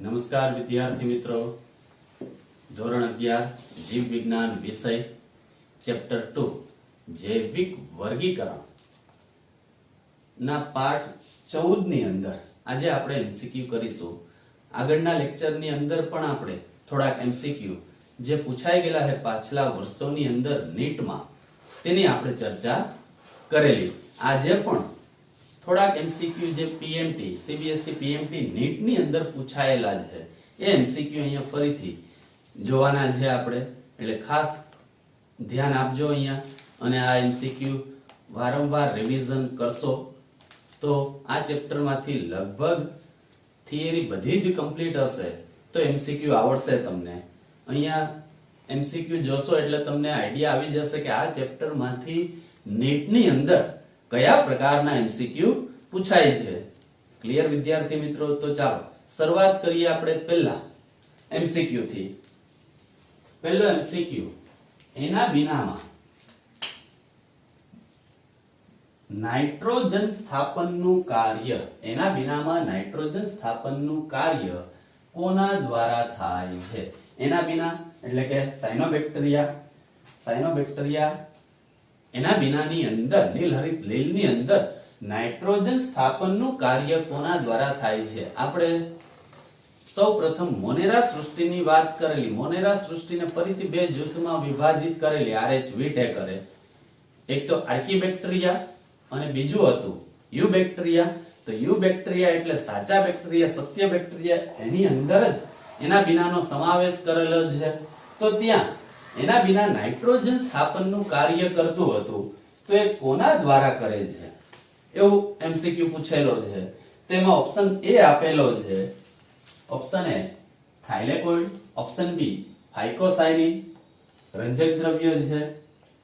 નમસ્કાર વિદ્યાર્થી મિત્રો, ધોરણ 11 જીવ વિજ્ઞાન વિષય ચેપ્ટર 2 જૈવિક વર્ગીકરણ ના પાઠ 14 ની અંદર આજે આપણે એમસીક્યુ કરીશું. આગળના લેક્ચર ની અંદર પણ આપણે થોડાક એમસીક્યુ જે પૂછાઈ ગયેલા છે પાછલા વર્ષોની અંદર નીટમાં તેની આપણે ચર્ચા કરેલી. આજે પણ થોડાક એમસીક્યુ જે પીએમટી સીબીએસઈ પીએમટી નીટ ની અંદર પૂછાયેલા છે એ એમસીક્યુ અહીંયા ફરીથી જોવાના છે આપણે, એટલે ખાસ ધ્યાન આપજો અહીંયા. અને આ એમસીક્યુ વારંવાર રિવિઝન કરશો તો આ ચેપ્ટરમાંથી લગભગ થિયરી બધી જ કમ્પ્લીટ હશે તો એમસીક્યુ આવડશે તમને. અહીંયા એમસીક્યુ જોશો એટલે તમને આઈડિયા આવી જશે કે આ ચેપ્ટરમાંથી નીટની અંદર કયા પ્રકારના એમસીક્યુ પૂછાય છે. ક્લિયર વિદ્યાર્થી મિત્રો? તો ચાલો શરૂઆત કરીએ આપણે પહેલા એમસીક્યુ થી. પહેલો એમસીક્યુ, એના વિનામાં નાઇટ્રોજન સ્થાપનનું કાર્ય, એના વિનામાં નાઇટ્રોજન સ્થાપનનું કાર્ય કોના દ્વારા થાય છે? એના વિના એટલે કે સાયનોબેક્ટેરિયા એના વિનાની અંદર નીલહરિત લીલની અંદર નાઇટ્રોજન સ્થાપનનું કાર્ય કોના દ્વારા થાય છે? આપણે સૌપ્રથમ મોનેરા સૃષ્ટિની વાત કરેલી. મોનેરા સૃષ્ટિને ફરીથી બે જૂથમાં વિભાજિત કરેલી RH વિટેકરે. એક તો આર્કીબેક્ટેરિયા અને બીજું હતું યુબેક્ટેરિયા. તો યુબેક્ટેરિયા એટલે સાચા બેક્ટેરિયા, સત્ય બેક્ટેરિયા, એની અંદર જ એના વિનાનો સમાવેશ કરેલો છે. તો ત્યાં એના વિના નાઇટ્રોજન સ્થાપનનું કાર્ય કરતું હતું તો એ કોના દ્વારા કરે છે એવું એમસીક્યુ પૂછેલો છે. તો એમાં ઓપ્શન એ આપેલો છે. Option A thylakoid, option B phycocyanin રંજક દ્રવ્ય છે.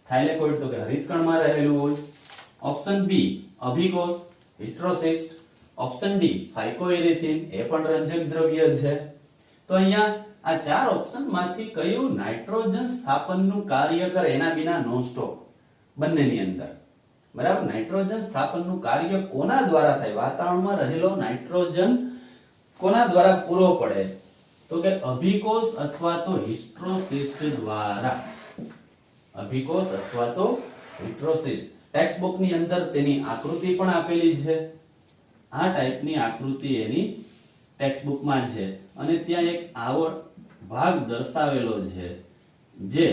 થાઇલેકોઇડ તો કે હરિતકણમાં રહેલું હોય. ઓપ્શન બી અભિકોષ હિસ્ટ્રોસિસ્ટ. ઓપ્શન ડી ફાઇકોએરિથિન, એ પણ રંજક દ્રવ્ય છે. તો અહીંયા આ ચાર ઓપ્શન માંથી કયું નાઇટ્રોજન સ્થાપનનું કાર્ય કરે? એના વિના નોન સ્ટોપ બંનેની અંદર, બરાબર. નાઇટ્રોજન સ્થાપનનું કાર્ય કોના દ્વારા થાય? વાતાવરણમાં રહેલો નાઇટ્રોજન કોના દ્વારા પૂરો પડે? તો કે અભિકોષ અથવા તો હિસ્ટ્રોસિસ્ટ દ્વારા. અભિકોષ અથવા તો હિસ્ટ્રોસિસ્ટ. ટેક્સ્ટ બુક ની અંદર તેની આકૃતિ પણ આપેલી છે. આ ટાઈપની આકૃતિ એની ટેક્સ્ટ બુકમાં છે અને ત્યાં એક આવો ભાગ દર્શાવેલો છે જે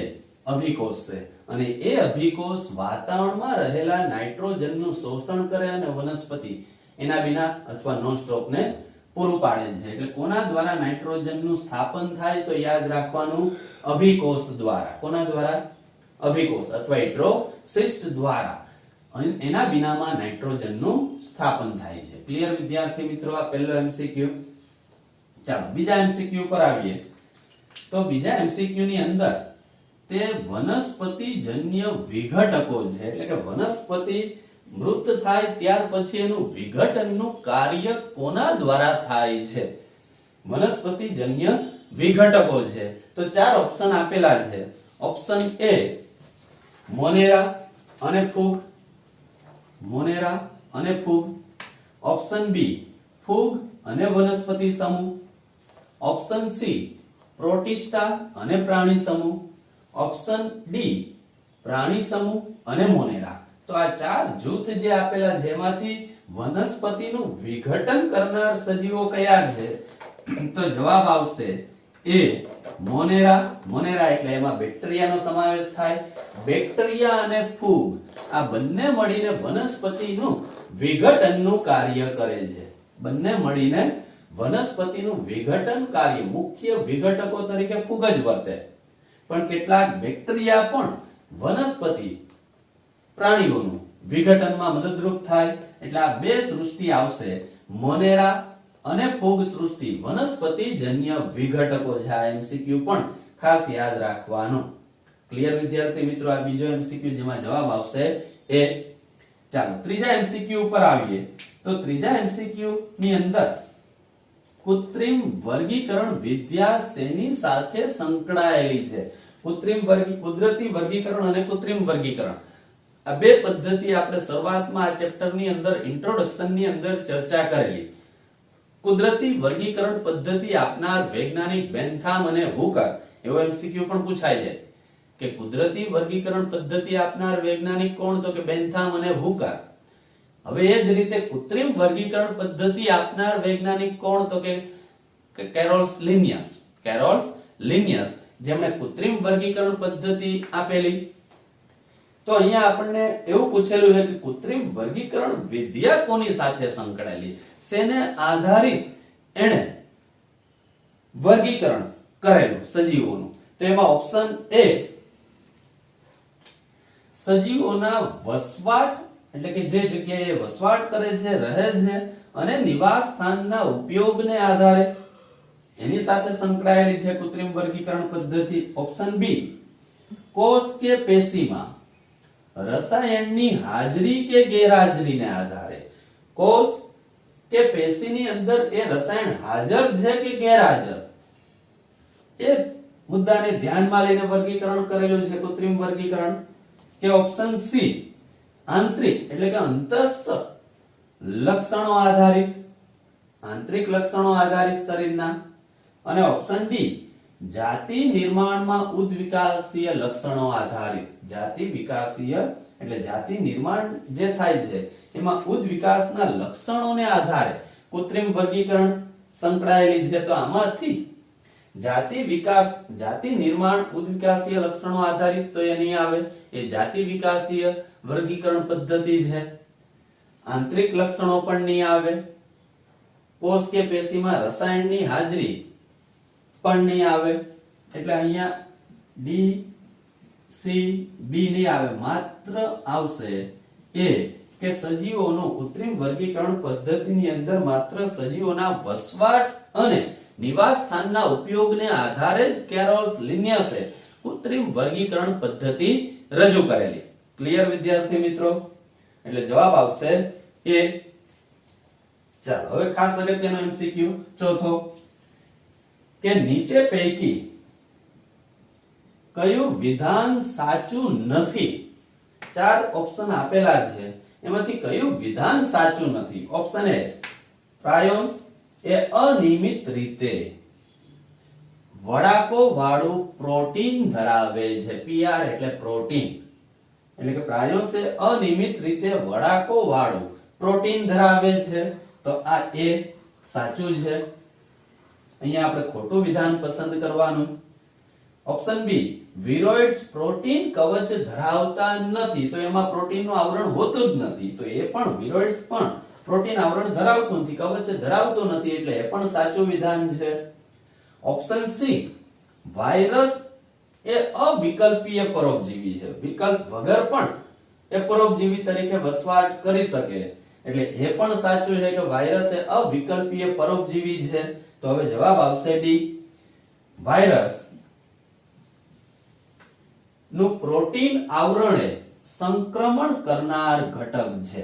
અભિકોષ છે અને એ અભિકોષ વાતાવરણમાં રહેલા નાઇટ્રોજનનું શોષણ કરે અને વનસ્પતિ એના વિના અથવા નોન સ્ટોપ ને પૂરું પાડે છે. એટલે કોના દ્વારા નાઇટ્રોજનનું સ્થાપન થાય? તો યાદ રાખવાનું અભિકોષ દ્વારા. કોના દ્વારા? અભિકોષ અથવા હિસ્ટ્રોસિસ્ટ દ્વારા. એના વિનામાં નાઇટ્રોજનનું સ્થાપન થાય છે. ક્લિયર વિદ્યાર્થી મિત્રો? આ પહેલો એમસીક્યુ. ચાલો બીજા એમસીક્યુ પર આવીએ. તો બીજા એમસીક્યુ ની અંદર તે વનસ્પતિજન્ય વિઘટકો છે, એટલે કે વનસ્પતિ મૃત થાય ત્યાર પછી એનું વિઘટનનું કાર્ય કોના દ્વારા થાય છે? વનસ્પતિજન્ય વિઘટકો છે. તો ચાર ઓપ્શન આપેલા છે. ઓપ્શન એ મોનેરા અને ફૂગ. મોનેરા અને ફૂગ. ઓપ્શન બી ફૂગ અને વનસ્પતિ સમૂહ. ઓપ્શન સી પ્રોટિસ્ટા અને પ્રાણી સમૂહ. ઓપ્શન ડી પ્રાણી સમૂહ અને મોનેરા. તો આ ચાર જૂથ જે આપેલા જેમાંથી વનસ્પતિનું વિઘટન કરનાર સજીવો કયા છે? તો જવાબ આવશે એ મોનેરા. મોનેરા એટલે એમાં બેક્ટેરિયાનો સમાવેશ થાય. બેક્ટેરિયા અને ફૂગ આ બંને મળીને વનસ્પતિનું વિઘટનનું કાર્ય કરે છે. બંને મળીને વનસ્પતિનું વિઘટન કાર્ય, મુખ્ય વિઘટકો તરીકે ફૂગ જ વર્તે, પણ કેટલાક બેક્ટેરિયા પણ વનસ્પતિ પ્રાણીઓનું વિઘટનમાં મદદરૂપ થાય. એટલે આ બે સૃષ્ટિ આવશે, મોનેરા અને ફૂગ સૃષ્ટિ વનસ્પતિજન્ય વિઘટકો છે. આ એમસીક્યુ પણ ખાસ યાદ રાખવાનો. ક્લિયર વિદ્યાર્થી મિત્રો? આ બીજો એમસીક્યુ જેમાં જવાબ આવશે એ. ચાલો ત્રીજા એમસીક્યુ ઉપર આવીએ. તો ત્રીજા એમસીક્યુ ની અંદર કૃત્રિમ વર્ગીકરણ વિદ્યા શેની સાથે સંકળાયેલી છે? કુદરતી વર્ગીકરણ અને કૃત્રિમ વર્ગીકરણ આ બે પદ્ધતિ આપણે શરૂઆતમાં આ ચેપ્ટર ની અંદર ઇન્ટ્રોડક્શન ની અંદર ચર્ચા કરેલી. કુદરતી વર્ગીકરણ પદ્ધતિ આપનાર વૈજ્ઞાનિક બેન્થામ અને હુકર, એવો એમસીક્યુ પણ પૂછાય છે કે કુદરતી વર્ગીકરણ પદ્ધતિ આપનાર વૈજ્ઞાનિક કોણ? તો કે બેન્થામ અને હુકર. હવે એ જ રીતે કૃત્રિમ વર્ગીકરણ પદ્ધતિ આપનાર વૈજ્ઞાનિક કોણ? તો કે કેરોલ્સ લિનિયસ. કેરોલ્સ લિનિયસ જેમણે કૃત્રિમ વર્ગીકરણ પદ્ધતિ આપેલી. તો અહીંયા આપણને એવું પૂછેલું છે કે કૃત્રિમ વર્ગીકરણ વિદ્યા કોની સાથે સંકળાયેલી, શેને આધારિત એણે વર્ગીકરણ કરેલું સજીવોનું? તો એમાં ઓપ્શન એ સજીવોના વસવાટ એટલે કે જે જગ્યાએ વસવાટ કરે છે, રહે છે અને નિવાસ સ્થાનના ઉપયોગને આધારે એની સાથે સંકળાયેલી છે કૃત્રિમ વર્ગીકરણ પદ્ધતિ. ઓપ્શન બી કોષ કે પેશીમાં રસાયણની હાજરી કે ગેરહાજરીને આધારે. કોષ કે પેશીની અંદર એ રસાયણ હાજર છે કે ગેરહાજર, એ મુદ્દાને ધ્યાનમાં લઈને વર્ગીકરણ કરેલું છે કૃત્રિમ વર્ગીકરણ. કે ઓપ્શન સી આંતરિક એટલે કે અંતસ્થ લક્ષણો આધારિત, આંતરિક લક્ષણો આધારિત શરીરના. અને ઓપ્શન ડી જાતિ નિર્માણમાં ઉદ્વિકાસીય લક્ષણો આધારિત. જાતિ વિકાસીય એટલે જાતિ નિર્માણ જે થાય છે એમાં ઉદ્વિકાસના લક્ષણોને આધારે કૃત્રિમ વર્ગીકરણ સંકળાયેલી છે. તો આમાંથી જાતિ નિર્માણ ઉદ્વિકાસીય લક્ષણો આધારિત તો એ નહીં આવે, એ જાતિ વિકાસીય વર્ગીકરણ પદ્ધતિ છે. આંતરિક લક્ષણો પણ નહીં આવે. કોષ કે પેશીમાં રસાયણની હાજરી પણ નહીં આવે. એટલે અહીંયા ડી સી બી નહીં આવે, માત્ર આવશે એ કે સજીવોનું કૃત્રિમ વર્ગીકરણ પદ્ધતિની અંદર માત્ર સજીવોના વસવાટ અને નિવાસ સ્થાનના ઉપયોગને આધારે જ કેરોલ્સ લિનિયસે કૃત્રિમ વર્ગીકરણ પદ્ધતિ રજૂ કરેલી. ક્લિયર વિદ્યાર્થી મિત્રો? એટલે જવાબ આવશે એ. ચાલો હવે ખાસ અગત્યનો એમસીક્યુ ચોથો કે નીચે પૈકી કયું વિધાન સાચું નથી? ચાર ઓપ્શન આપેલા છે, એમાંથી કયું વિધાન સાચું નથી? ઓપ્શન એ પ્રાયોન્સ એ અનિયમિત રીતે વળાકો વાળું પ્રોટીન ધરાવે છે. પીઆર એટલે પ્રોટીન, એટલે કે પ્રાયોન્સ એ અનિયમિત રીતે વળાકો વાળું પ્રોટીન ધરાવે છે. તો આ એ સાચું છે. અહીંયા આપણે ખોટું વિધાન પસંદ કરવાનું. ઓપ્શન બી વિરોઇડ્સ પ્રોટીન કવચ ધરાવતા નથી, તો એમાં પ્રોટીનનું આવરણ હોતું જ નથી. તો એ પણ વિરોઇડ્સ પણ પ્રોટીન આવરણ ધરાવતું નથી, કવચ ધરાવતું નથી, એટલે એ પણ સાચું વિધાન છે. ઓપ્શન સી વાયરસ એ અવિકલ્પીય પરોપજીવી છે, વિકલ્પ વગર પણ એ પરોપજીવી તરીકે વસવાટ કરી શકે, એટલે એ પણ સાચું છે કે વાયરસ એ અવિકલ્પીય પરોપજીવી છે. તો હવે જવાબ આવશે ડી. વાયરસ નું પ્રોટીન આવરણ એ સંક્રમણ કરનાર ઘટક છે.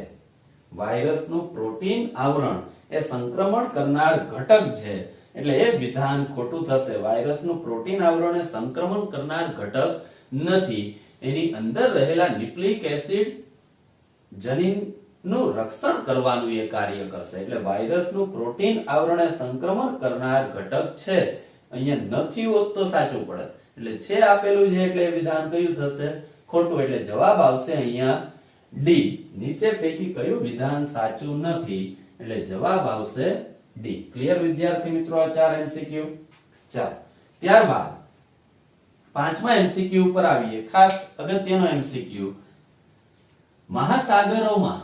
વાયરસનું પ્રોટીન આવરણ એ સંક્રમણ કરનાર ઘટક છે, એટલે એ વિધાન ખોટું થશે. વાયરસનું પ્રોટીન આવરણ એ સંક્રમણ કરનાર ઘટક નથી, એની અંદર રહેલા ન્યુક્લિક એસિડ જનીનનું રક્ષણ કરવાનું એ કાર્ય કરશે. એટલે વાયરસનું પ્રોટીન આવરણ એ સંક્રમણ કરનાર ઘટક છે. અહીંયા નથી હોત તો સાચું પડે, એટલે છે આપેલું છે, એટલે એ વિધાન કયું થશે? ખોટું. એટલે જવાબ આવશે અહીંયા ડી. નીચે પૈકી કયું વિધાન સાચું નથી? એટલે જવાબ આવશે ડી. ક્લિયર વિદ્યાર્થી મિત્રો? આ ચાર એમસીક્યુ. ચાલો ત્યારબાદ પાંચમા એમસીક્યુ ઉપર આવીએ. ખાસ અગત્યનો એમસીક્યુ, મહાસાગરોમાં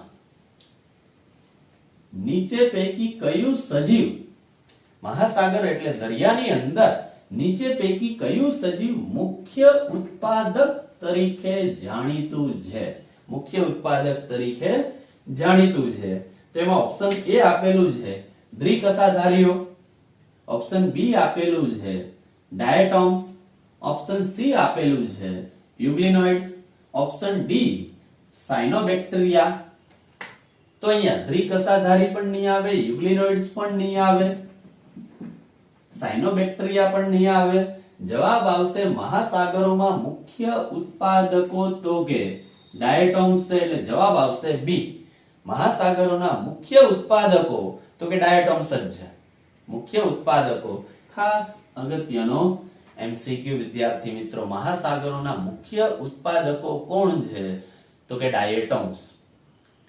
નીચે પૈકી કયું સજીવ, મહાસાગર એટલે દરિયાની અંદર, નીચે પૈકી કયું સજીવ મુખ્ય ઉત્પાદક તરીકે જાણીતું છે? મુખ્ય ઉત્પાદક તરીકે જાણીતું છે. તો એમાં ઓપ્શન એ આપેલું છે દ્વિકસાધારીઓ, ઓપ્શન બી આપેલું છે ડાયટોમ્સ, ઓપ્શન સી આપેલું છે યુગ્લિનોઇડ્સ, ઓપ્શન ડી સાયનોબેક્ટેરિયા. તો અહીંયા દ્વિકસાધારી પણ નહીં આવે, યુગ્લિનોઇડ્સ પણ નહીં આવે, સાયનોબેક્ટેરિયા પણ નહીં આવે. જવાબ આવશે મહાસાગરોમાં મુખ્ય ઉત્પાદકો તો કે ડાયટોમ્સ છે, એટલે જવાબ આવશે બી. મહાસાગરોના મુખ્ય ઉત્પાદકો તો કે ડાયટોમ્સ જ છે. મુખ્ય ઉત્પાદકો ખાસ અગત્યનો એમસીક્યુ વિદ્યાર્થી મિત્રો મહાસાગરોના મુખ્ય ઉત્પાદકો કોણ છે તો કે ડાયેટમ્સ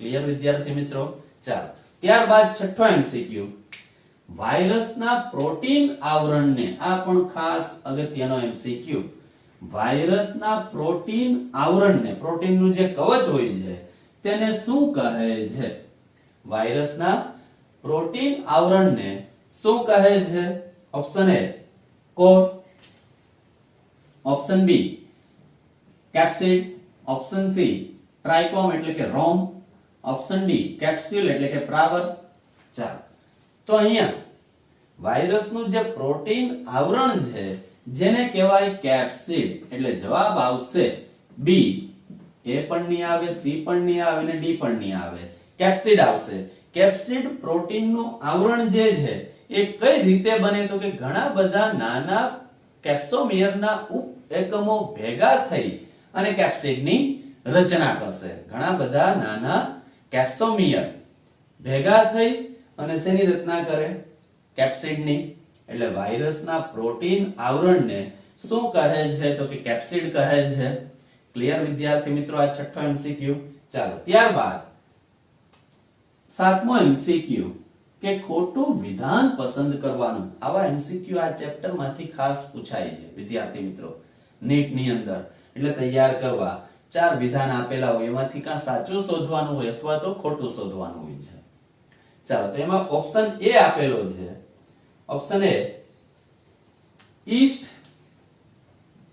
ક્લિયર વિદ્યાર્થી મિત્રો ચાલો ત્યારબાદ છઠ્ઠો એમસીક્યુ વાયરસના પ્રોટીન આવરણને આ પણ ખાસ અગત્યનો એમસીક્યુ વાયરસના પ્રોટીન આવરણને પ્રોટીનનું જે કવચ હોય છે તેને શું કહે છે વાયરસના પ્રોટીન આવરણને શું કહે છે option A coat option B capsid option C trichome એટલે કે રોમ ઓપ્શન ડી કેપ્સ્યુલ એટલે કે પ્રાવર ચાલો તો અહીંયા વાયરસનું જે પ્રોટીન આવરણ છે જેને કહેવાય કેપ્સિડ એટલે જવાબ આવશે બી એ પણ નહીં આવે સી પણ નહીં આવે અને ડી પણ નહીં આવે કેપ્સિડ આવશે કેપ્સિડ પ્રોટીનનું આવરણ જે છે એ કઈ રીતે બને તો કે ઘણા બધા નાના કેપ્સોમિયરના ઉપ એકમો ભેગા થઈ અને કેપ્સિડની રચના કરશે ઘણા બધા નાના કેપ્સોમિયર ભેગા થઈ અને શેની રચના કરે કેપ્સિડની એટલે વાયરસના પ્રોટીન આવરણને શું કહે છે તો કે કેપ્સિડ કહે છે ક્લિયર વિદ્યાર્થી મિત્રો આ છઠ્ઠો એમસીક્યુ ચાલો ત્યારબાદ સાતમો એમસીક્યુ કે ખોટું વિધાન પસંદ કરવાનું આવા એમસીક્યુ આ ચેપ્ટર માંથી ખાસ પૂછાય છે વિદ્યાર્થી મિત્રો નીટ ની અંદર એટલે તૈયાર કરવા 4 વિધાન આપેલા હોય એમાંથી કાં સાચું શોધવાનું હોય અથવા તો ખોટું શોધવાનું હોય છે ચાલો તો એમાં ઓપ્શન એ આપેલો છે ઓપ્શન એ ઈસ્ટ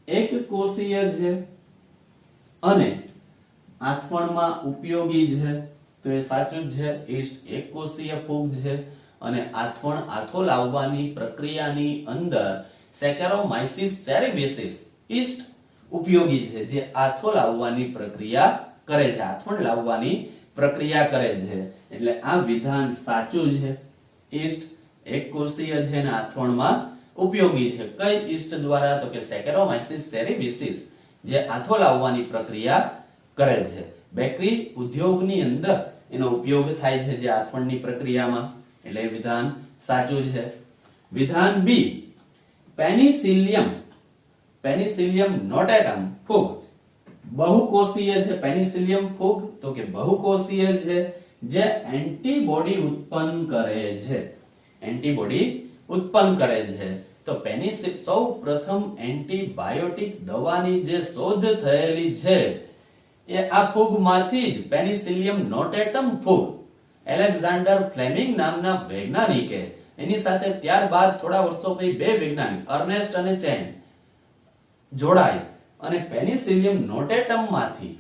એક કોષીય છે અને આથવણમાં ઉપયોગી છે તો એ સાચું જ છે ઈસ્ટ એક કોષીય ફૂગ છે અને આથવણ આથો લાવવાની પ્રક્રિયાની અંદર સેકેરોમાઇસિસ સેરેવિસિસ ઈસ્ટ ઉપયોગી છે જે આથો લાવવાની પ્રક્રિયા કરે છે આથવણ લાવવાની પ્રક્રિયા કરે છે એટલે આ વિધાન સાચું છે ઈસ્ટ એક કોષીય છે અને આથવણમાં ઉપયોગી છે કઈ ઈસ્ટ દ્વારા તો કે સેકેરોમાઇસિસ સેરેવિસિસ જે આથો લાવવાની પ્રક્રિયા કરે છે બેકરી ઉદ્યોગની અંદર એનો ઉપયોગ થાય છે જે આથવણની પ્રક્રિયામાં એટલે વિધાન સાચું છે વિધાન બી પેનિસિલિયમ નોટેટમ ફૂગ બહુકોષીય છે પેનિસિલિયમ ફૂગ તો કે બહુકોષીય છે જે એન્ટીબોડી ઉત્પન્ન કરે છે એન્ટીબોડી ઉત્પન્ન કરે છે તો સૌ પ્રથમ એન્ટીબાયોટિક દવાની જે શોધ થયેલી છે એ આ ફૂગમાંથી જ પેનિસિલિયમ નોટેટમ ફૂગ એલેક્ઝાન્ડર ફ્લેમિંગ નામના વૈજ્ઞાનિકે એની સાથે ત્યારબાદ થોડા વર્ષો પછી બે વૈજ્ઞાનિક અર્નેસ્ટ અને ચેન જોડાઈ અને પેનિસિલિયમ નોટેટમ માંથી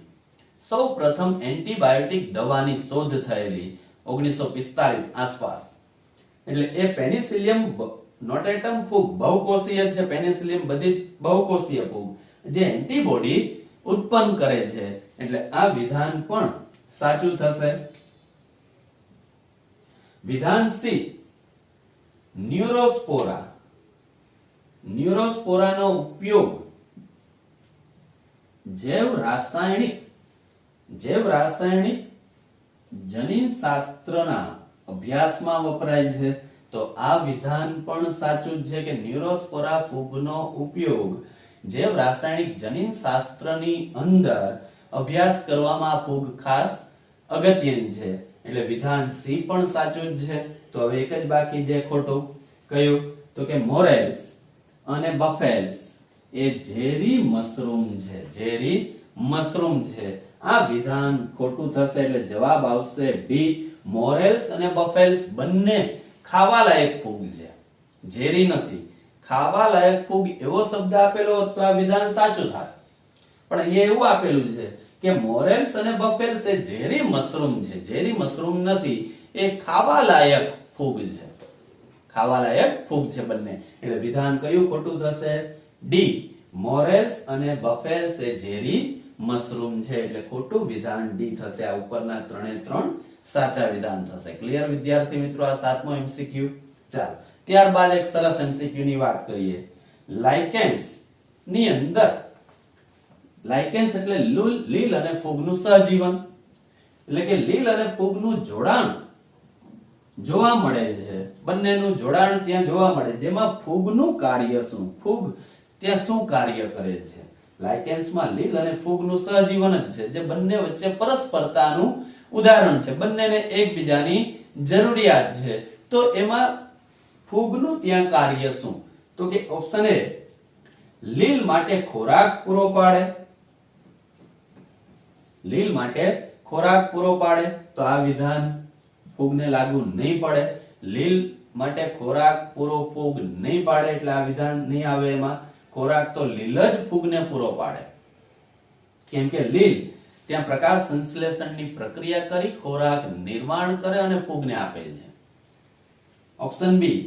સૌ પ્રથમ એન્ટીબાયોટિક દવાની શોધ થયેલી 1945 આસપાસ એટલે એ પેનિસિલિયમ નોટેટમ ફૂગ બહુકોષીય છે પેનિસિલિયમ બધી બહુકોષીય ફૂગ જે એન્ટીબોડી ઉત્પન્ન કરે છે એટલે આ વિધાન પણ સાચું થશે વિધાન સી ન્યુરોસ્પોરાનો ઉપયોગ જૈવ રાસાયણિક જનીનશાસ્ત્રના અભ્યાસમાં વપરાય છે તો આ વિધાન પણ સાચું છે કે ન્યુરોસ્પોરા ફૂગનો ઉપયોગ જૈવ રાસાયણિક જનીનશાસ્ત્રની અંદર અભ્યાસ કરવામાં ફૂગ ખાસ અગત્યની છે એટલે વિધાન સી પણ સાચું જ છે તો હવે એક જ બાકી છે ખોટું કયું તો કે મોરેલ્સ અને બફેલ્સ એ ઝેરી મશરૂમ છે આ વિધાન ખોટું થશે એટલે જવાબ આવશે બી મોરેલ્સ અને બફેલ્સ બંને ખાવા લાયક ફૂગ છે ઝેરી નથી ખાવા લાયક ફૂગ એવો શબ્દ આપેલો હોત તો આ વિધાન સાચું થાત પણ અહીંયા એવું આપેલું છે કે મોરેલ્સ અને બફેલ્સ એ ઝેરી મશરૂમ છે ઝેરી મશરૂમ નથી એ ખાવા લાયક ફૂગ છે બંને એટલે વિધાન કયું ખોટું થશે ડી મોરેલ્સ અને બફેલ્સ એ ઝેરી મશરૂમ છે એટલે ખોટું વિધાન ડી થશે આ ઉપરના ત્રણે ત્રણ સાચા વિધાન થશે ક્લિયર વિદ્યાર્થી મિત્રો આ સાતમો એમસીક્યુ ચાલો ત્યારબાદ એક સરસ એમસીક્યુ ની વાત કરીએ લાઇકેન્સ ની અંદર લાઇકેન્સ એટલે લીલ અને ફૂગનું સહજીવન એટલે કે લીલ અને ફૂગનું જોડાણ જોવા મળે છે, બંનેનું જોડાણ ત્યાં જોવા મળે, જેમાં ફૂગનું કાર્ય શું, ફૂગ ત્યાં શું કાર્ય કરે છે. લાઇકેન્સમાં લીલ અને ફૂગનું સહજીવન જ છે, જે બંને વચ્ચે પરસ્પરતાનું ઉદાહરણ છે, બંનેને એકબીજાની જરૂરિયાત છે. તો એમાં ફૂગનું ત્યાં કાર્ય શું, તો કે ઓપ્શન એ લીલ માટે ખોરાક પૂરો પાડે, લીલ માટે ખોરાક પૂરો પાડે. તો આ વિધાન ફૂગને લાગુ નહીં પડે. લીલ માટે ખોરાક પૂરો ફૂગ નહીં પાડે એટલે આ વિધાન નહીં આવે. એમાં ખોરાક તો લીલ જ ફૂગને પૂરો પાડે, કેમ કે લીલ ત્યાં પ્રકાશ સંશ્લેષણની પ્રક્રિયા કરી ખોરાક નિર્માણ કરે અને ફૂગને આપે છે. ઓપ્શન બી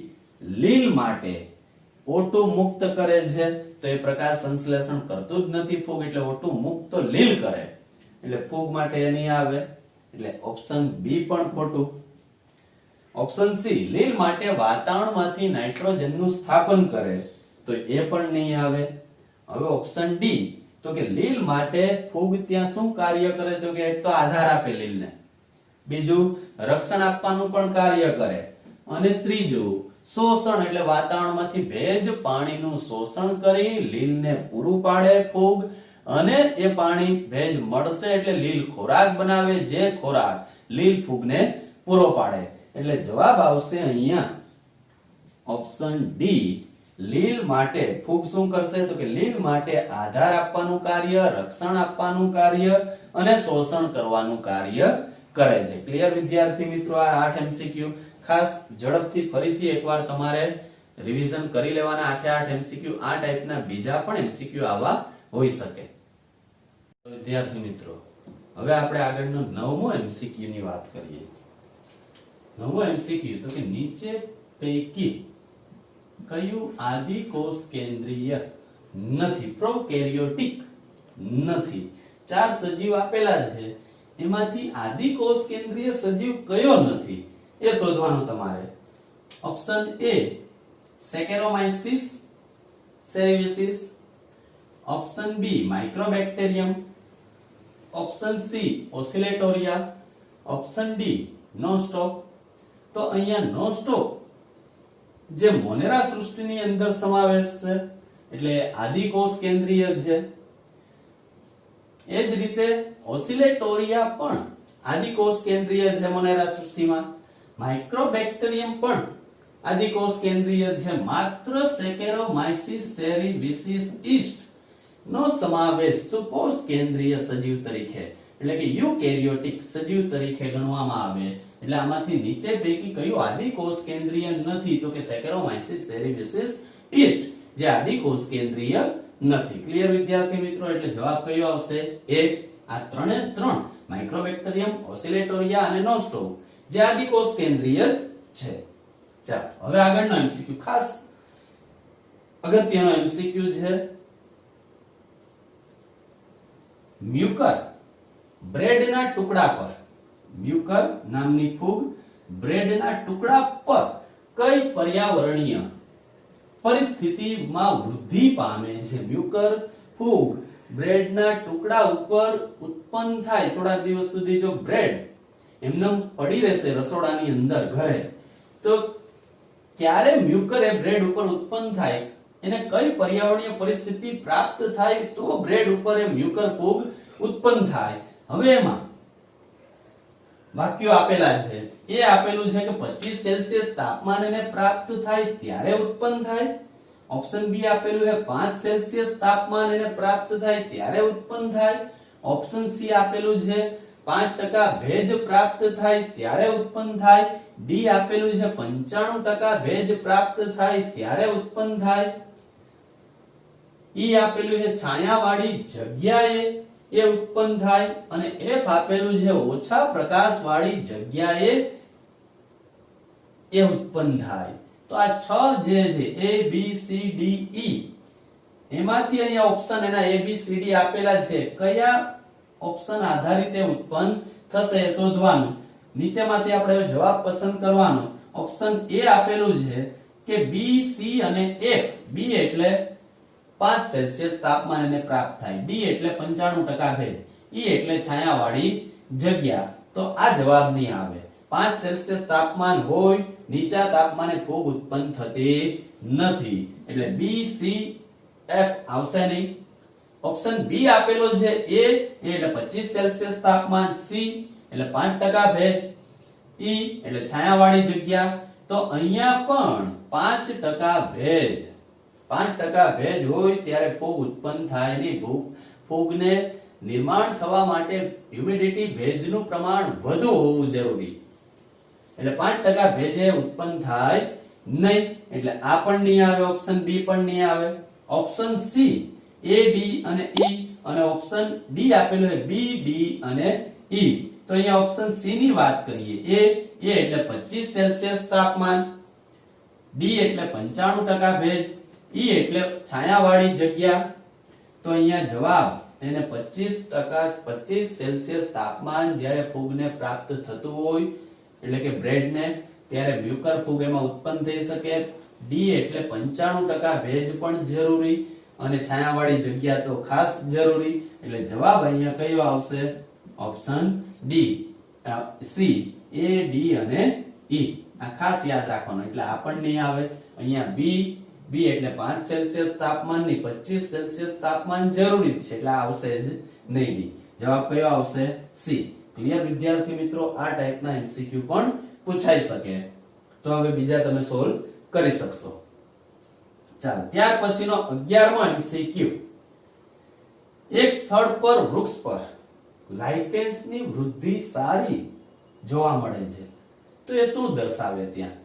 લીલ માટે O2 મુક્ત કરે છે, તો એ પ્રકાશ સંશ્લેષણ કરતું જ નથી ફૂગ, એટલે O2 મુક્ત તો લીલ કરે, એટલે ફૂગ માટે એ નહીં આવે, એટલે ઓપ્શન બી પણ ખોટું. ઓપ્શન સી લીલ માટે વાતાવરણમાંથી નાઇટ્રોજનનું સ્થાપન કરે, તો એ પણ નહીં આવે. હવે ઓપ્શન ડી, તો કે લીલ માટે ફૂગ ત્યાં શું કાર્ય કરે, તો કે એક તો આધાર આપે લીલને, બીજું રક્ષણ આપવાનું પણ કાર્ય કરે, અને ત્રીજું શોષણ એટલે વાતાવરણમાંથી ભેજ પાણીનું શોષણ કરી લીલને પૂરું પાડે ફૂગ, અને એ પાણી ભેજ મળશે એટલે લીલ ખોરાક બનાવે, જે ખોરાક લીલ ફૂગને પૂરો પાડે. એટલે જવાબ આવશે અહીંયા ઓપ્શન ડી. લીલ માટે ફૂગ શું કરશે, તો કે લીલ માટે આધાર આપવાનું કાર્ય, રક્ષણ આપવાનું કાર્ય અને શોષણ કરવાનું કાર્ય કરે છે. ક્લિયર વિદ્યાર્થી મિત્રો? આ 8 MCQ ખાસ ઝડપથી ફરીથી એકવાર તમારે રિવિઝન કરી લેવાના. 8 MCQ આ ટાઈપના બીજા પણ MCQ આવા હોઈ શકે. વિદ્યાર્થી મિત્રો, હવે આપણે આગળનો 9મો MCQ ની વાત કરીએ. 9મો MCQ, તો કે નીચે પૈકી કયું આદિકોષ કેન્દ્રીય નથી, પ્રોકેરિયોટિક નથી? 4 સજીવ આપેલા છે, એમાંથી આદિકોષ કેન્દ્રીય સજીવ કયો નથી એ શોધવાનું તમારે. Option A Saccharomyces cerevisiae, option B microbacterium, option C Oscillatoria, option D Nostoc. તો અહીંયા નોસ્ટોક જે મોનેરા સૃષ્ટિની અંદર સમાવેશ છે, એટલે આદિકોષ કેન્દ્રીય છે. એ જ રીતે ઓસિલેટોરિયા પણ આદિકોષ કેન્દ્રીય છે મોનેરા સૃષ્ટિમાં. માઇક્રોબેક્ટેરિયમ પણ આદિકોષ કેન્દ્રીય છે. માત્ર સેકેરોમાઇસિસ સેરેવિસિસ ઈસ્ટ નો સમાવેશ સુકોષ કેન્દ્રીય સજીવ તરીકે એટલે કે યુકેરિયોટિક સજીવ તરીકે ગણવામાં આવે. એટલે આમાંથી નીચે પૈકી કયું આદિકોષ કેન્દ્રીય નથી, તો કે સેકેરોમાઇસિસ સેરેવિસિસ ઈસ્ટ જે આદિકોષ કેન્દ્રીય નથી. ક્લિયર વિદ્યાર્થી મિત્રો? એટલે જવાબ કયો આવશે? એ આ ત્રણે ત્રણ માઇક્રોબેક્ટેરિયમ, ઓસિલેટોરિયા અને નોસ્ટોક જે આદિકોષ કેન્દ્રીય છે. ચાલો હવે આગળનો MCQ ખાસ અગત્યનો MCQ છે. મ્યુકર બ્રેડના ટુકડા પર, મ્યુકર નામની ફૂગ બ્રેડના ટુકડા પર કઈ પર્યાવરણીય પરિસ્થિતિમાં વૃદ્ધિ પામે છે? મ્યુકર ફૂગ બ્રેડના ટુકડા ઉપર ઉત્પન્ન થાય, થોડા દિવસ સુધી જો બ્રેડ એમને પડી રહેશે રસોડાની અંદર ઘરે, તો ક્યારે મ્યુકર એ બ્રેડ ઉપર ઉત્પન્ન થાય, એને કઈ પર્યાવરણીય પરિસ્થિતિ પ્રાપ્ત થાય તો બ્રેડ ઉપર એ મ્યુકર ફૂગ ઉત્પન્ન થાય? હવે એમાં વાક્યો આપેલા છે. એ આપેલું છે કે 25 સેલ્સિયસ તાપમાન એને પ્રાપ્ત થાય ત્યારે ઉત્પન્ન થાય. ઓપ્શન બી આપેલું છે 5 સેલ્સિયસ તાપમાન એને પ્રાપ્ત થાય ત્યારે ઉત્પન્ન થાય. ઓપ્શન સી આપેલું છે 5% ભેજ પ્રાપ્ત થાય ત્યારે ઉત્પન્ન થાય. ડી આપેલું છે 95% ભેજ પ્રાપ્ત થાય ત્યારે ઉત્પન્ન થાય. ઈ આપેલું છે છાયાવાળી જગ્યાએ એ ઉત્પન્ન થાય. અને એફ આપેલું છે ઓછા પ્રકાશવાળી જગ્યાએ એ ઉત્પન્ન થાય. તો આ 6 જે છે A B C D E એમાંથી અહીંયા ઓપ્શન એના A B C D આપેલા છે, કયા ઓપ્શન આધારિત એ ઉત્પન્ન થશે એ શોધવાનું. નીચેમાંથી આપણે જવાબ પસંદ કરવાનો. ઓપ્શન A આપેલું છે કે B C અને F. B એટલે 5 સેલ્સિયસ તાપમાન એને પ્રાપ્ત થાય, D એટલે 95% ભેજ, E એટલે છાયાવાળી જગ્યા. તો આ જવાબ નહીં આવે. 5 સેલ્સિયસ તાપમાન હોય નીચા તાપમાને ફૂગ ઉત્પન્ન થતી નથી એટલે બી સી એફ આવશે નહીં. ઓપ્શન બી આપેલો છે એ એટલે 25 સેલ્સિયસ તાપમાન, સી એટલે 5% ભેજ, ઈ એટલે છાયાવાળી જગ્યા. તો અહીંયા પણ 5% ભેજ, 5% ભેજ હોય ત્યારે ફૂગ ઉત્પન્ન થાય નહીં. ફૂગને નિર્માણ થવા માટે હ્યુમિડિટી ભેજનું પ્રમાણ વધુ હોવું જરૂરી, એટલે 5% ભેજે ઉત્પન્ન થાય નહીં એટલે આ પણ નહીં આવે, ઓપ્શન બી પણ નહીં આવે. ઓપ્શન સી એ ડી અને ઈ અને ઓપ્શન ડી આપેલો છે બી ડી અને ઈ. તો અહીંયા ઓપ્શન સી ની વાત કરીએ, એ એટલે 25 સેલ્સિયસ તાપમાન, ડી એટલે 95% ભેજ, ઈ એટલે છાયાવાળી જગ્યા. તો અહીંયા જવાબ એને 25 સેલ્સિયસ તાપમાન જ્યારે ફૂગને પ્રાપ્ત થતું હોય એટલે કે બ્રેડને, ત્યારે મ્યુકર ફૂગ એમાં ઉત્પન્ન થઈ શકે. ડી એટલે 95% ભેજ પણ જરૂરી અને છાયાવાળી જગ્યા તો ખાસ જરૂરી. એટલે જવાબ અહીંયા કયો આવશે? ઓપ્શન ડી, સી, એ ડી અને ઈ. આ ખાસ યાદ રાખવાનું, એટલે આ પણ નહીં આવે. અહીંયા બી એટલે 5 સેલ્સિયસ તાપમાન ની 25 સેલ્સિયસ તાપમાન જરૂરી છે એટલે આ આવશે જ નહીં. ડી જવાબ કયો આવશે? સી. ક્લિયર વિદ્યાર્થી મિત્રો? આ ટાઈપના એમસીક્યુ પણ પૂછાઈ શકે. તો હવે બીજા તમે સોલ્વ કરી શકશો. ચાલો ત્યાર પછીનો 11મો એમસીક્યુ. એક સ્થળ પર વૃક્ષ પર લાઇકેન્સની વૃદ્ધિ સારી જોવા મળે છે તો એ શું દર્શાવે? ત્યાં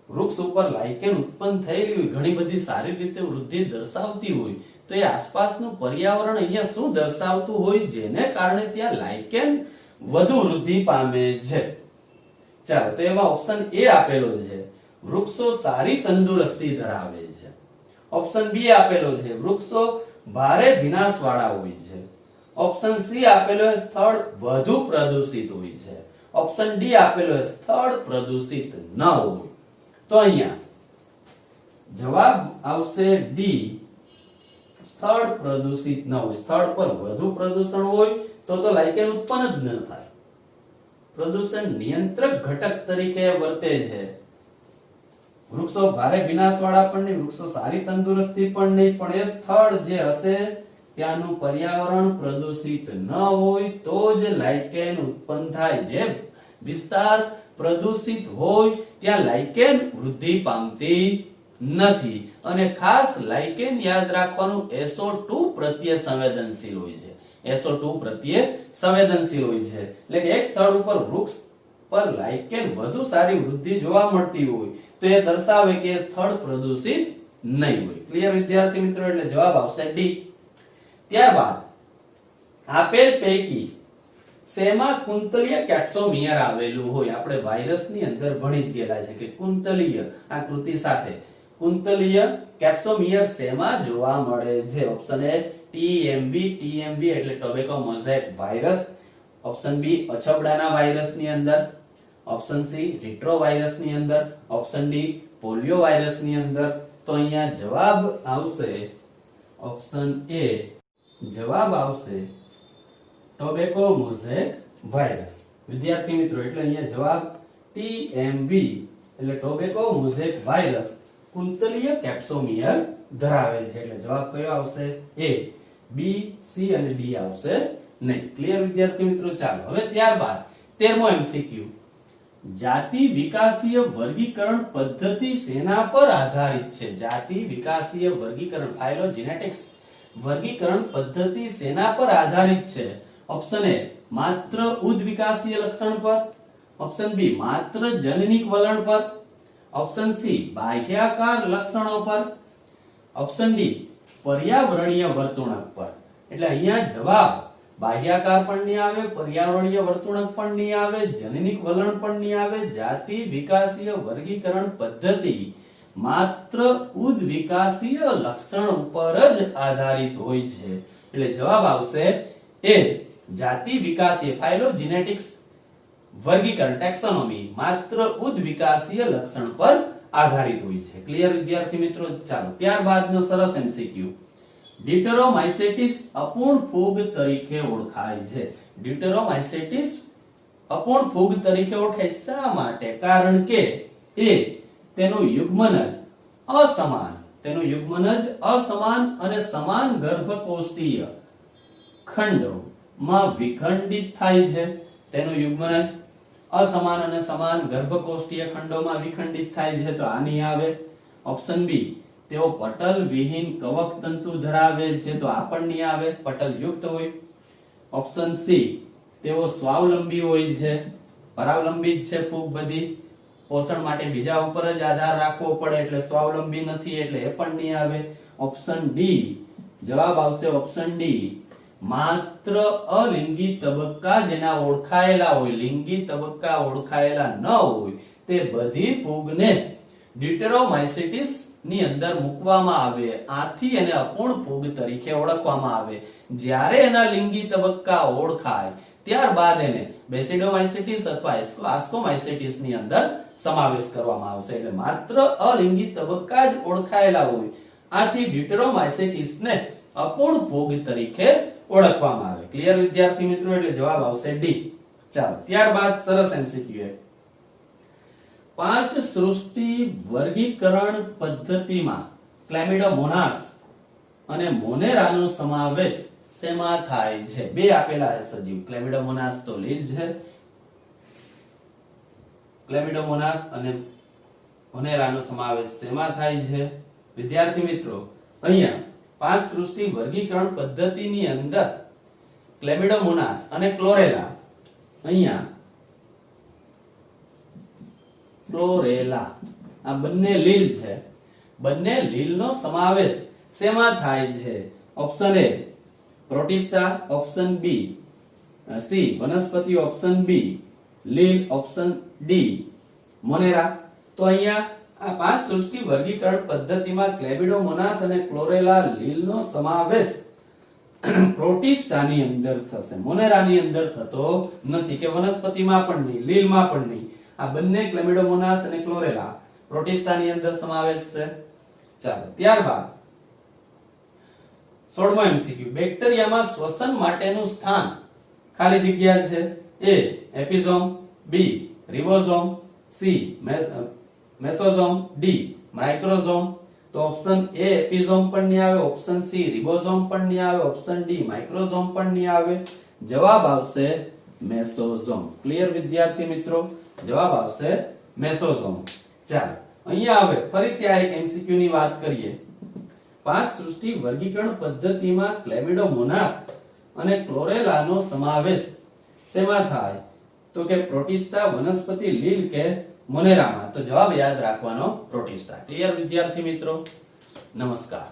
વૃક્ષ ઉપર લાઇકેન ઉત્પન્ન થયેલી હોય, ઘણી બધી સારી રીતે વૃદ્ધિ દર્શાવતી હોય તો એ આસપાસનું પર્યાવરણ અહીંયા શું દર્શાવતું હોય જેને કારણે ત્યાં લાઇકેન વધુ વૃદ્ધિ પામે છે? ચાલો તો એમાં ઓપ્શન એ આપેલો છે, વૃક્ષો સારી તંદુરસ્તી ધરાવે છે. ઓપ્શન બી આપેલો છે, વૃક્ષો ભારે ભીનાશવાળા હોય છે. ઓપ્શન સી આપેલો છે, સ્થળ વધુ પ્રદૂષિત હોય છે. ઓપ્શન ડી આપેલો છે, સ્થળ પ્રદૂષિત ન હોય. તો અહીંયા જવાબ આવશે ડી, સ્થળ પ્રદૂષિત ન હોય. સ્થળ પર વધુ પ્રદૂષણ હોય તો લાઇકેન ઉત્પન્ન જ ન થાય. પ્રદૂષણ નિયંત્રક ઘટક તરીકે વર્તે છે. વૃક્ષો ભારે વિનાશવાળા પણ નહીં, વૃક્ષો સારી તંદુરસ્તી પણ નહીં, પણ એ સ્થળ જે હશે ત્યાંનું પર્યાવરણ પ્રદૂષિત ન હોય તો જ લાઇકેન ઉત્પન્ન થાય. જે વિસ્તાર પ્રદૂષિત હોય ત્યાં લાઇકેન વૃદ્ધિ પામતી નથી. અને ખાસ લાઇકેન યાદ રાખવાનું SO2 પ્રત્યે સંવેદનશીલ હોય છે. SO2 પ્રત્યે સંવેદનશીલ હોય છે. એટલે કે એક સ્થળ ઉપર વૃક્ષ પર લાઇકેન વધુ સારી વૃદ્ધિ જોવા મળતી હોય તો એ દર્શાવે કે સ્થળ પ્રદૂષિત નહીં હોય. ક્લિયર વિદ્યાર્થી મિત્રો? એટલે જવાબ આવશે ડી. ત્યારબાદ આપેલ પૈકી શેમાં કુંતલીય કેપ્સોમિયર આવેલું હોય? આપણે વાયરસની અંદર ભણી જ ગયેલા છે કે કુંતલીય આ કૃતિ સાથે કુંતલીય કેપ્સોમિયર શેમાં જોવા મળે છે? ઓપ્શન એ TMV એટલે tobacco mosaic virus. Option B અછબડાના વાયરસની અંદર. ઓપ્શન સી રિટ્રો વાયરસની અંદર. ઓપ્શન ડી પોલિયો વાયરસની અંદર. તો અહીંયા જવાબ આવશે ઓપ્શન એ, જવાબ આવશે ટોબેકો મોઝેક વાયરસ. વિદ્યાર્થી મિત્રો એટલે અહીંયા જવાબ TMV એટલે ટોબેકો મોઝેક વાયરસ કુંતલીય કેપ્સોમિયર ધરાવે છે. એટલે જવાબ કયો આવશે? એ, બી, સી અને ડી આવશે નહીં. ક્લિયર વિદ્યાર્થી મિત્રો? ચાલો હવે ત્યારબાદ 13મો એમસીક્યુ. જાતિ વિકાસીય વર્ગીકરણ પદ્ધતિ શેના પર આધારિત છે? જાતિ વિકાસીય વર્ગીકરણ ફાઇલોજેનેટિક્સ વર્ગીકરણ પદ્ધતિ શેના પર આધારિત છે? ઓપ્શન એ માત્ર ઉદ્વિકાસીય લક્ષણ પર. ઓપ્શન બી માત્ર જનનિક વલણ પર. ઓપ્શન સી બાહ્યાકાર લક્ષણો પર. ઓપ્શન ડી પર્યાવરણીય વર્તણૂક પર. એટલે અહીંયા જવાબ બાહ્યાકાર પણ નહીં આવે, પર્યાવરણીય વર્તણૂક પણ નહીં આવે, જનનિક વલણ પણ નહીં આવે. જાતિ વિકાસીય વર્ગીકરણ પદ્ધતિ માત્ર ઉદ્વિકાસીય લક્ષણ ઉપર જ આધારિત હોય છે. એટલે જવાબ આવશે એ, જાતિ વિકાસીય ફાઇલોજેનેટિક્સ વર્ગીકરણ ટેક્સોનોમી માત્ર ઉદ્વિકાસીય લક્ષણ પર આધારિત હોય છે. ક્લિયર વિદ્યાર્થી મિત્રો? ચાલો ત્યારબાદનો સરસ એમસીક્યુ. ડિટરોમાઇસેટિસ અપૂર્ણ ફૂગ તરીકે ઓળખાય છે. ડિટરોમાઇસેટિસ અપૂર્ણ ફૂગ તરીકે ઓળખાય. શા માટે? કારણ કે એ તેનું યુગ્મન જ અસમાન, તેનું યુગ્મન જ અસમાન અને સમાન ગર્ભકોષ્ઠીય ખંડોમાં વિખંડિત થાય છે. તેનું યુગ્મન જ અસમાન અને સમાન ગર્ભકોષ્ઠીય ખંડોમાં વિખંડિત થાય છે. તો આની આવે ઓપ્શન બી. તેઓ પટલ વિહીન કવક તંતુ ધરાવે છે. તો આ પણ નહીં આવે, પટલ યુક્ત હોય. Option C. તેઓ સ્વાવલંબી હોય છે, પરાવલંબી જ છે ફૂગ બધી, પોષણ માટે બીજા ઉપર જ આધાર રાખવો પડે એટલે સ્વાવલંબી નથી, એટલે એ પણ નહીં આવે. Option D. જવાબ આવશે ઓપ્શન ડી. માત્ર અલિંગી તબક્કા જેના ઓળખાયેલા હોય, લિંગી તબક્કા ઓળખાયેલા ન હોય તે બધી ફૂગને ડિટેરોમાઇસિટિસ ની અંદર મૂકવામાં આવે. આથી એને અપૂર્ણ ફૂગ તરીકે ઓળખવામાં આવે. જ્યારે એના લિંગી તબક્કા ઓળખાય ત્યારબાદ એને બેસિડોમાઇસિટિસ અથવા આસ્કોમાઇસિટિસ ની અંદર સમાવેશ કરવામાં આવશે. એટલે માત્ર અલિંગી તબક્કા જ ઓળખાયેલા હોય, આથી ડિટેરોમાઇસિટિસ ને અપૂર્ણ ફૂગ તરીકે ઓળખવામાં આવે. ક્લિયર વિદ્યાર્થી મિત્રો? એટલે જવાબ આવશે ડી. ચાલો ત્યારબાદ સરસ એમસીક્યુ. 5 સૃષ્ટિ વર્ગીકરણ પદ્ધતિમાં ક્લેમિડોમોનાસ અને મોનેરાનો સમાવેશ શેમાં થાય છે? બે આપેલા છે સજીવ. ક્લેમિડોમોનાસ તો લીલ છે, ક્લેમિડોમોનાસ અને મોનેરાનો સમાવેશ શેમાં થાય છે? વિદ્યાર્થી મિત્રો, અહીંયા 5 સૃષ્ટિ વર્ગીકરણ પદ્ધતિની અંદર ક્લેમિડોમોનાસ અને ક્લોરેલા, અહીંયા ક્લોરેલા આ બંને લીલ છે. બંને લીલનો સમાવેશ શેમાં થાય છે? Option A Protista, option B C વનસ્પતિ, ઓપ્શન બી લીલ, ઓપ્શન ડી મોનેરા. તો અહીંયા આ 5 સૃષ્ટિ વર્ગીકરણ પદ્ધતિમાં ક્લેમિડોમોનાસ અને ક્લોરેલા લીલનો સમાવેશ પ્રોટિસ્ટાની અંદર થશે, મોનેરાની અંદર થતો નથી, કે વનસ્પતિમાં પણ નહીં, લીલમાં પણ નહીં. આ બંને ક્લેમિડોમોનાસ અને ક્લોરેલા પ્રોટિસ્ટાની અંદર સમાવેશ છે. ચાલો ત્યારબાદ 16મો એમસીક્યુ. બેક્ટેરિયામાં શ્વસન માટેનું સ્થાન ખાલી જગ્યા છે. એ એપિઝોમ, બી રિબોઝોમ, સી મેસોઝોમ, ડી માઇક્રોઝોમ. તો ઓપ્શન એ એપિઝોમ પણ નહીં આવે, ઓપ્શન સી રિબોઝોમ પણ નહીં આવે, ઓપ્શન ડી માઇક્રોઝોમ પણ નહીં આવે. જવાબ આવશે મેસોઝોમ. ક્લિયર વિદ્યાર્થી મિત્રો? જવાબ આવશે મેસોઝોમ. ચાલો અહીંયા હવે ફરીથી આ એક એમસીક્યુ ની વાત કરીએ. 5 સૃષ્ટિ વર્ગીકરણ પદ્ધતિમાં ક્લેમિડોમોનાસ અને ક્લોરેલાનો સમાવેશ શેમાં થાય? તો કે પ્રોટિસ્ટા, વનસ્પતિ, લીલ કે મોનેરામાં. તો જવાબ યાદ રાખવાનો પ્રોટિસ્ટા. ક્લિયર વિદ્યાર્થી મિત્રો? નમસ્કાર.